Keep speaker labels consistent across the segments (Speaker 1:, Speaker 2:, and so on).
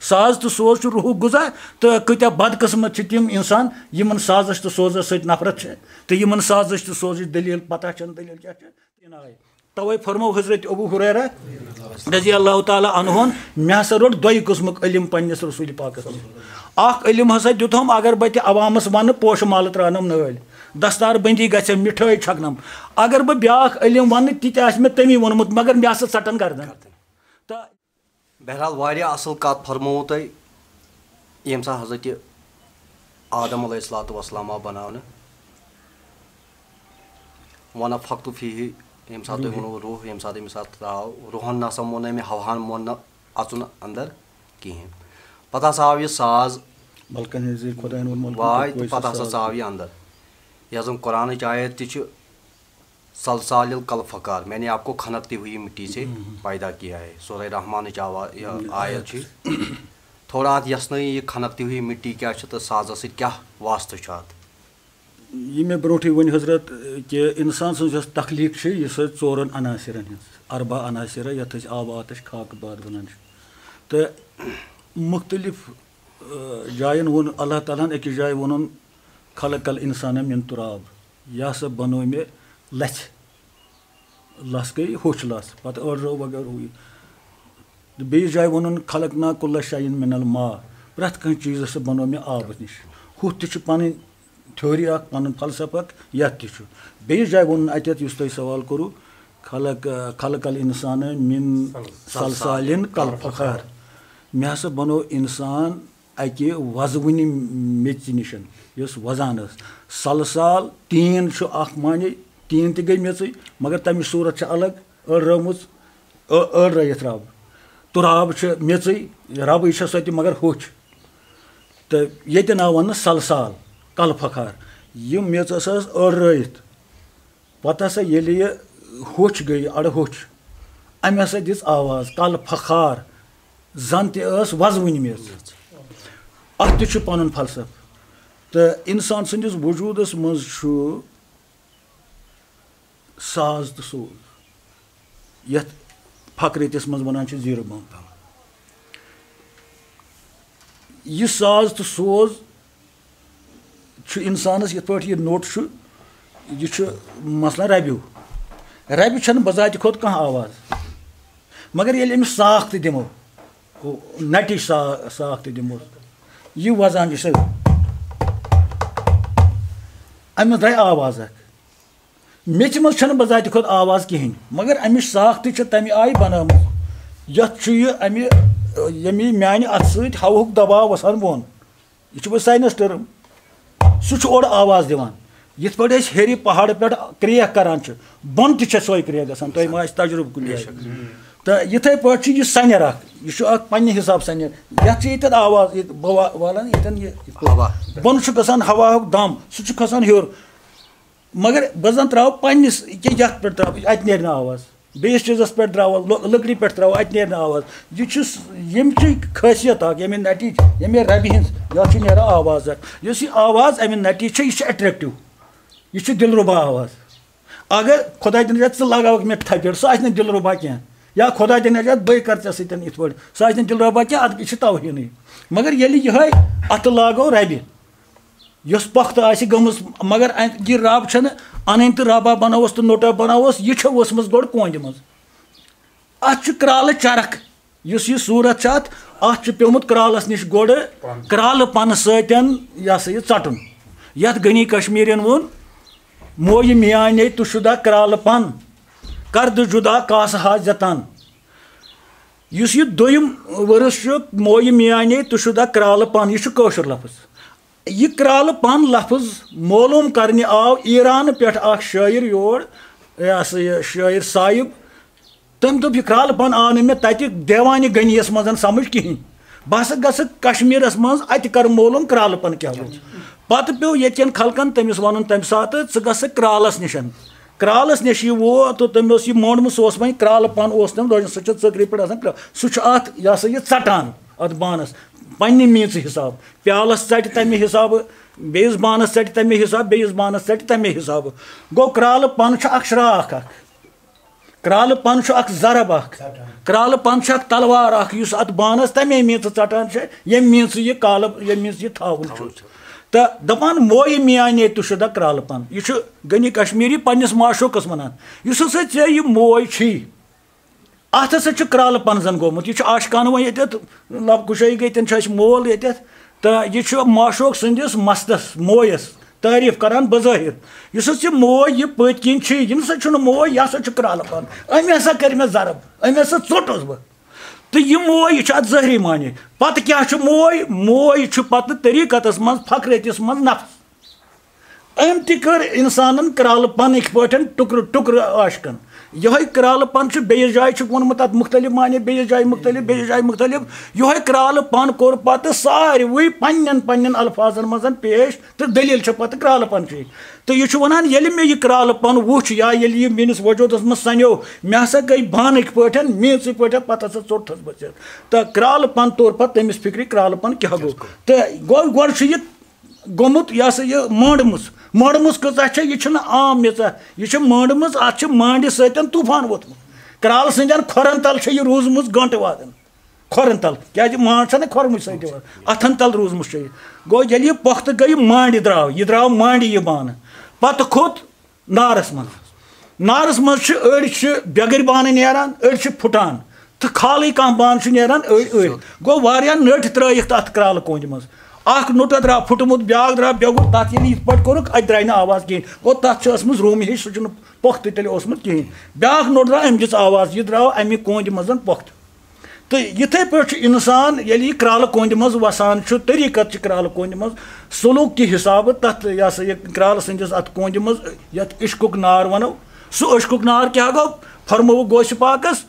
Speaker 1: साज तो सोज रूह गुजा तो कत्या बदकिस्मत तम इंसान यमन साजश तो सोजस सत नफरत तो यमन साजश तो सोज दलील पता दलील क्या तवे फरमो हजरत अबू हुरैरा रज़ी अल्लाह ताला अन्हुन मे हसा रोट दोय किस्मुक इल्म पन्निस रसूल पाकस अख इल्म हसा दुतम अगर बह अवामस वन पोश माल त्रानम नल दस्तार बंदी गछ मिठाई छकनम अगर बह ब्याख इल्म वन ति मे तमी वोनमुत मगर मे हसा सटन गर्दन तो
Speaker 2: बहरहाल वारिया असल कत फरमो तुम यम सा हजरत आदम अलैहिस्सलातु वस्सलाम बनावन वन फक्तु फीही यम सात वो रूह यम सात त्राव रूहन नसा मोन मे हवान मोन अचुन अंदर कहें पता आव यह साज वाय तो पता आव यह अंदर यह जन कुरान आयत ति सलसाल कल फकार मैंने आपको खनकती हुई मिट्टी से पैदा किया है सूरह रहमान आयत थोड़ा अत यसन यह खनकती हुई मिट्टी क्या तो साजस क्या वास्त
Speaker 1: ये मे ब्रोठी वन हजरत कि इंसान सज तखलीक यह चोरन अनासरन अरबा अनासर यथ आब आतश खाक बाद वन तो मुख्तलिफ जायन वोन अल्लाह ताला अकिस जाय वोन खलकल इंसान मिन तुराब यह हसा बनो मे लथ लस गई होश लस पत अड़ो वगैरह हुई बेस जाय वोन खलकना कुल्ल शैइन मिनल मा प्रथ कह चीज हसा बनो मे आब नश हु तह पन थ्योरी पन फलसफक यथ बेस जाय वोन अत सवाल करू खलकल इंसान मिन सलसालिन कल फखार मे हसा बनो इंसान अकि वजवनि मेच निशन यस वजान सलसाल टीन माने टीन तह गई मेच मगर तम सूरत अलग अड़रमुच अड़रत रब तुराब मेच रब सो मगर होच तो ये नाव वन सलसाल कल फखार यह मेच अड़रत पत हसा ये होच गई अड़ होच अम हसा दिस आवाज कल फखार जन तस वजवन मेच अत पन फलसफ तो इंसान सन्दस वजूदस मज साज तो सोज यथ फकरेतिस मज वनान जीरो बम यह साज तो सोज इंसानस ये पे नोट यह मसला रब्यू रबि छन बजात खुद कह आवाज मगर ये अमिस साख तो दिमो नटिश साख तो दिमो यह वजान अमिस द्राय आवाज मेच मज बजात खुद आवाज कहें मगर अमिश साख तमे आय बनाम यमी माने अत सत हवुक दबाव वसान बोन यह साइंस टर्म सह ओर आवाज दिवान यथ पे हेरी पहाड़ पे क्रेक करान बन तोय क्रेक गसान तुम आस तजुर्बे कुन तो इथे पे यह सनर यह पे हिसाब सनर ये आवाज वालान ये बन गसान हवा दम सह खसान हेर मगर बह जन त्रा पन्निस ये पे त्रा अत नेर आवाज बेस चीज़स पे त्रा लकड़ी पे त्रा अत नेर आवाज यम खासियत यमे नटी यमे रबि हज यह आवाज यह आवाज अमे नटी यह अट्रैक्टिव यह दिलरुबा आवाज अगर खुदा दिन लगाव मे थपेट सह आ दिलरुबा क्या या खुदा दिन बह कर चे सत इत पे सह आ दिलरुबा क्या अत यह तवहीन मगर ये अत लागो रबि यस पख्त आसि गमस मगर यह रब छन अन तो रबा बनोस तो नोटा बनोस यह वसम गोड़ कोंद मज अत क्राल चरख यह सूरत अत प्योमुत क्रालस निश गोड़ क्राल पन सतन यह यह चटन यथ गनी कश्मीरन वोन मोय मियाने तुशुदा क्राल पन कर्द जुदा कास हाजतन युस यह दोयम वर्ष मोय मियाने तुशुदा क्राल पन यह कौशर लफ्ज यह क्राल पन लफ्ज मालूम करने आव ईरान पे शायर योर शायर साहिब तम दोप यह क्राल पन आव मे तत देवान गनीस मज समझ कहें बह हसा गस कश्मीरस मज अत कर मालूम क्राल पन क्या पत पे ये खलकन तमिस वन तम सात गस क्रालस निशन क्रालस निश वो तो तमिस यह मोड़म सह क्राल पन सह चक्री पे सह अत यह हसा यह चटान अत बानस पन्ने मीच हिसाब प्यालस चट तमे हिसाब बेस बानस चट तमे हिसाब बेस बानस चट तमे हिसाब गो क्राल पन श्राख कराल पन जरब कराल पन तलवार अत बानस तमे मीच षटान ये मीच यह काल ये मीच यह थावन तो दपान मोय मियाने तुशुदा कराल पन यह गनी कश्मीरी पन्निस माशुकस वनान युस हसा ऐ यह मोय छी अत हसा कराल पन जन गोमुत यह आशकान वो ये लब कुशाई गई तन मोल ये तो यह माशुक संदिस मस्तस मोयस तारीफ करान बज़ाहिर युस मोय यह पत किन यह नसा मोय यह हसा कराल पन अमे हसा कर मे जरब अमे हसा चोटस बह तो यह मोय यह अत ज़हरी माने पत क्या मोय मोय पत तरीकतस मज फकरतिस मज नफ्स अम तक इंसान कराल पन पे टुकर टुकर आशकन यह कराल पन बेस जाय वोनमुत अत मुख्तलिफ माने बेस जाय मुख्तलिफ यह कराल पन कोर पत सारवी पन्न पन्न अल्फाजन मजन पेश तो दलील पत कराल पन तो यह वनान ये मे यह कराल पन वुच या ये मेनिस वजूदस मज सनो मे हसा गई बानक पे मीच पे पत हसा चोटस बच तो कराल पन तोर पत तमिस फिक्र कराल पन क्या गो तो गो गोमुत यह सा यह मांडमुस कचा यह आम मिचा यह मांडमुस अत मांड सतन तूफान वोतमुत कराल संदन खोरन तल यह रूजमुत गंट वादन खोरन तल क्या मांड ना खोरमुत सत अथन तल रूजमुत गो ये पख्त गई मांड द्राव मांड यह बान पत खोत नारस मज अड़ बेगर बान नेरान अड़ फुटान तो खाली कह बान नेरान अड़ गो वारिया नट त्रयिक अत कराल कोंद मज अख नुट द्रा फुटमुत ब्याक द्रा बेगुर तथ ये पे कोर अत द्राय ना आवाज कहें गो तथ रूम हिश सह पोख्त तेल कहें ब्याक नुट द्रा अम दिस आवाज यह द्राव अमि कोंद मज पोख्त तो इथे पे इंसान ये कराल कोंद मज वसान तरीकत कराल कोंद मज सलूक कि हिसाब तथ यह सा यह कराल संदिस अत कोंद मज यथ इश्कुक नार वनो सह इश्कुक नार क्या गो फरमो गोश पाकस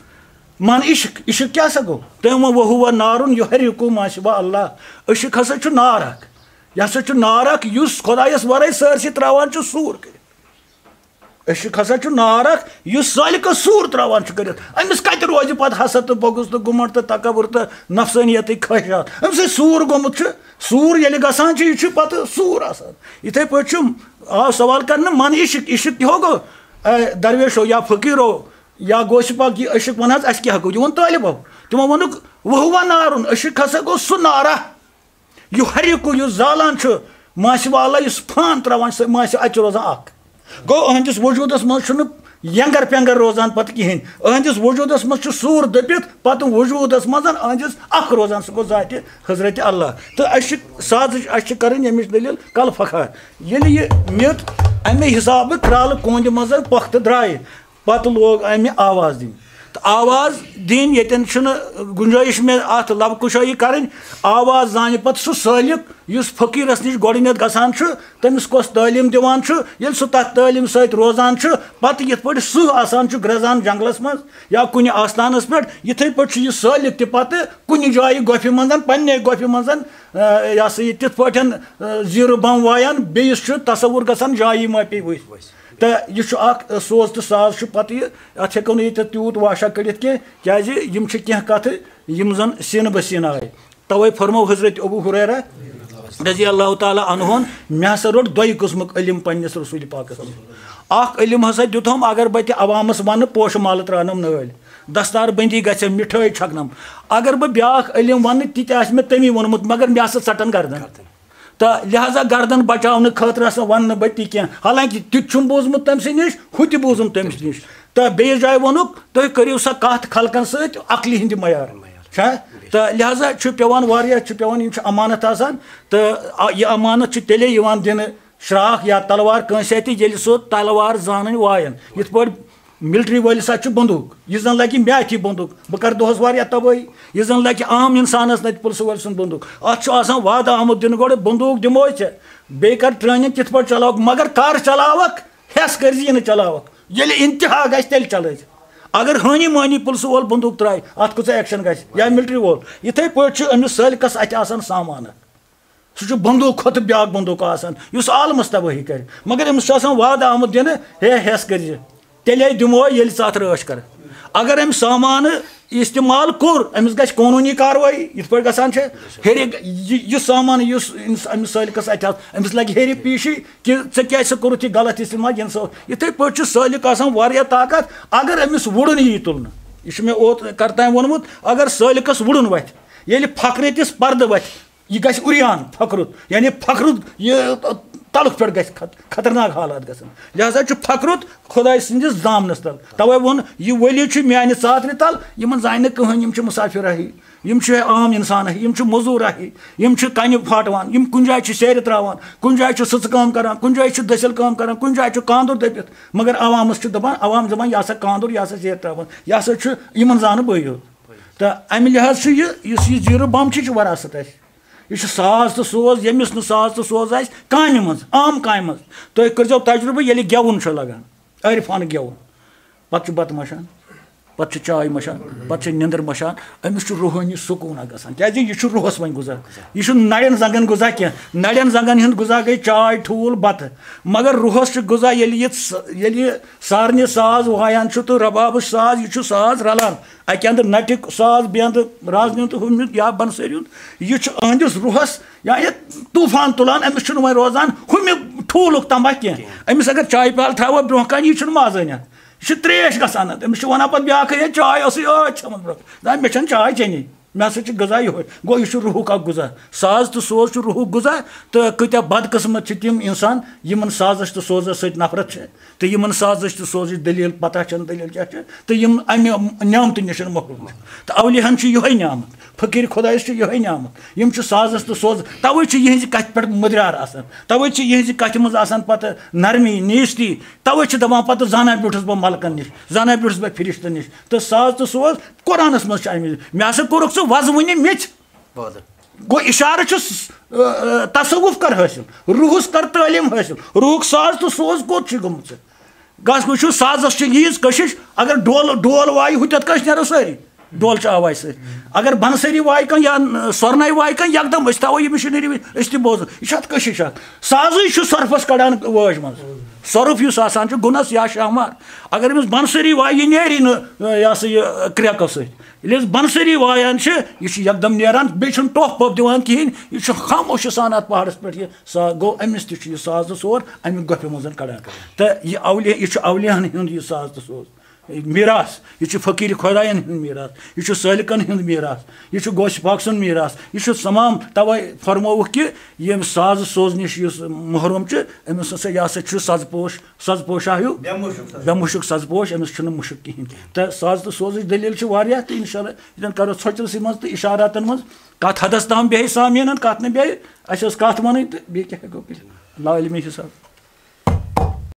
Speaker 1: मन इश्क इश्क क्या सा गो तम वहुआ नारुन युहरिकु मा शिवा अल्लाह इश्क हसा नार यह हसा नार युस खुदायस वराय सरसी त्रावान सूर कर इश्क हसा नार युस सालिक सूर त्रावान कर अमिस कत रोज पत हसत तो बगुस तो गुमट तो तकबर तो नफसानियत खशात अम सूर गोमुत सूर ये गसान यह पत सूर आसान इथे पे आव सवाल कर मन इश्क इश्क त्यो गो दरवेशो या फकीरो या गोश पाक यह अशिक वन क्या गो यह तालिबो तमो वोनुक वहुआ नारुन अशिक हसा गो सह नारा यह हरिकु यह जालान माशिवा अल्लाह यह फान त्रावान माशि अच रोजान अख गो अहंदिस वजूदस मज यंगर पेंगर रोजान पत कहें अहंदिस वजूदस मज सूर दपित पत वजूदस मज अहंदिस अख रोजान सह गो जात हजरत अल्लाह तो अशिक साज अश कर यमिश दलील कल फखार ये मित अमे हिसाब कराल कोंद मज पख्त द्राय पत लोग अमे आवाज दिन तो आवाज दिन यन गुंजाइश में अत लब कुशाई कर आवाज जान पत सह सालिक युस फकीरस निश गोडनेथ गसान तमिस कस तालीम दिवान ये सह तथ तालीम सत रोजान पत यथ पे सह आसान ग्रजान जंगलस मज या कुन आस्थानस पे इथे पे यह सालिक त पत कुन जाय गोफि मज पन्ने गोफि मज यह सा तिथ पे जीरो बम वायान बेस तसवुर गसान जाय मापे वस तो यह सोज तो साज पत अत हेको ये तूत वाशा कड़ित क्या कथ यम जन सीन बसीन आए तवे फरमो हजरत अबू हुरैरा रज़ी अल्लाह ताला अन्हुन मे हसा रोट दोय किस्मुक इल्म पन्निस रसूल पाकस अख इल्म हसा दुतम अगर बह अवामस वन पोश माल त्रानम नल दस्तार बंदी गछ मिठाई छकनम अगर बह ब्याख इल्म वन ति मे तमी वोनमुत मगर मे हसा सटन गर्दन तो लिहाजा गर्दन बचाने खतर वन बह क्या हालांकि तुम बोजमुत तम नश हु बोजम तमिस नश तो बेस जाय वोनुक तुम करियो सा कत खलकन सत अकल हिंद मयार तो लिहाजा पेवान पेवान अमानत आसान तो यह अमानत तेले दिन श्राख या तलवार कंस ये सो तलवार जान वायन इत पे मिलिट्री वलिस बंदूक यह जन लगे मे अथी बंदूक बह कर दोहस वारिया तबाही यह जन लगे आम इंसानस नत पुलिस वल सुन बंदूक अत वाद आमुत दिन गोड़ बंदूक दिमो बे कर ट्रेनिंग कित पे चलावक मगर कर चलावक हेस कर यह चलावक ये इंतहा गल चल अगर हानी मानी पुलिस वोल बंदूक त्राय अत कूचा एक्शन गस या मिलिट्री वोल इथे पे अमिस सलिकस अत सामान सह बंदूक खुद ब्याक बंदूक आस आलमस तबाही कर मगर अमिस वाद आमुत दिन हे हेस कर तेले दिमो ये थ रश कर अगर अम सामान इस्तेमाल कोर अमिस गछ कानूनी कार्रवाई इत पे गसान हेर सामान अमिस सालिकस अमिस लगे हेर पीशी कि क्या कोरुत यह गलत इस्तेमाल इथे पे सालिक वारिया ताकत अगर अमिस वुड़न यी तुलन यह मे ओत करतान वोनमुत अगर सालिकस वुड़न वथ ये फकरतिस पर्द वथ यह गछ उरियान फकरुत यानी फकरुत यह तलुक पे गछ खतरनाक हालात गसन लिहाजा फकरुत खुदा सदिस दामनस तल तवे वोन यह वली माने साथन तल यमन जान कहन मुसाफिर ही आम इंसान ही मजूर ही कन फाटवान कुन जाय सेर त्रावान कुन जाय सच काम करान कुन जाय दसिल काम करान कुन जाय कांदुर दपित मगर अवामस दपान अवाम दपान यह कांदुर यह सेर त्रावान यह यमन जान बई तो अमि लिहाज यह जीरो बम वरासत यह साज तो सोज यमिस न साज तो सोज आस कामि मज आम कामि मज तुम करो तजुर्बे ये गेवुन लगान आरिफान गेवुन पे बत मशान पे चाय मशान पे निंदर मशान अमिस रूहानी सुकून गसान क्या यह रूहस वन गुजा यह नड़न जंगन गुजा क्या नड़न जंगन हंद गुजा गई चाय ठूल बत मगर रूहस गुजा ये सारन साज वायान तो रबाब साज यह साज रलान अक अंदर नटिक साज बे अंदर राजन तो हुद या बनसरी यह अहंदिस रूहस या तूफान तुलान अमिस वो रोजान हुम ठूलुक तमा कह अमिस अगर चाय प्याल थो ब्रोह कन यह मजा यह त्रेश गसान अमिस वन पे ब्या चाय छमत ब्रोह मे चाय चेनी मे हसा गजा ये गो यह रूहुक गुजा साज तो सोज रूहुक गुजा तो कत्या बदकस्मत तम इंसान यमन साजस तो सोजस सत नफरत तो यमन साजस तो सोज दलील पता दलील क्या तो यम अमि न्यामत निश महरूम तो अवलिहन यही न्यामत फकीर खुदायस यही न्यामत यम साजस तो सोज तवे यहज कथ पे मदरार आसान तवे यहज कथ मज आसान पत नरमी नीस्ती तवे दपान पत जाना ब्यूठस बह मलकन निश जाना ब्यूठस बह फिरिश्तन निश तो साज तो सोज कुरानस मज मे हसा कोरुक वज वन मिच गो इशार तसवुफ कर हासिल रूहस कर तालीम हासिल रूहुक साज तो सोज कोत गुमत गस वो साजस यीज कशिश अगर डोल वाय हुत कश नो सारी डोल आवाज सर अगर बनसरी वाय कह या स्वर्न वाय कह एकदम थो यह मिशनरी बोजन यह कशिश साज सर्फस कड़ान वाज मज सर्फ आसान गुनस या शामार अगर अमिस बनसरी वाय यह नेरी यह क्रैको सर बनसरी वायान यह एकदम नेरान बे टोप वोप दिवान कहें यह खामोश सान अत पहाड़स पे गो अमिस तह साज सोर अमि गफ मज कड़ान तो यह अवलियान हूँ यह साज तो सोज मीरास यह फकीर खुदायन हूँ मीरास यह सालिकन हूँ मीरास यह गोश पाक सुन मीरास यह तमाम तवे फरमोक कि यम साज सोज नश महरूम अमिस यह सजपोश आयु बेमुशुक सजपोश अमिस मुशुक कहें तो साज तो सोज दलील तो इंशाल्लाह यन करो छचरस मज तो इशारातन मज कत हदस ताम बे सामीन कत न बे अस कत वन तो बे क्या हेको अल्लाह इल्मी हिसाब।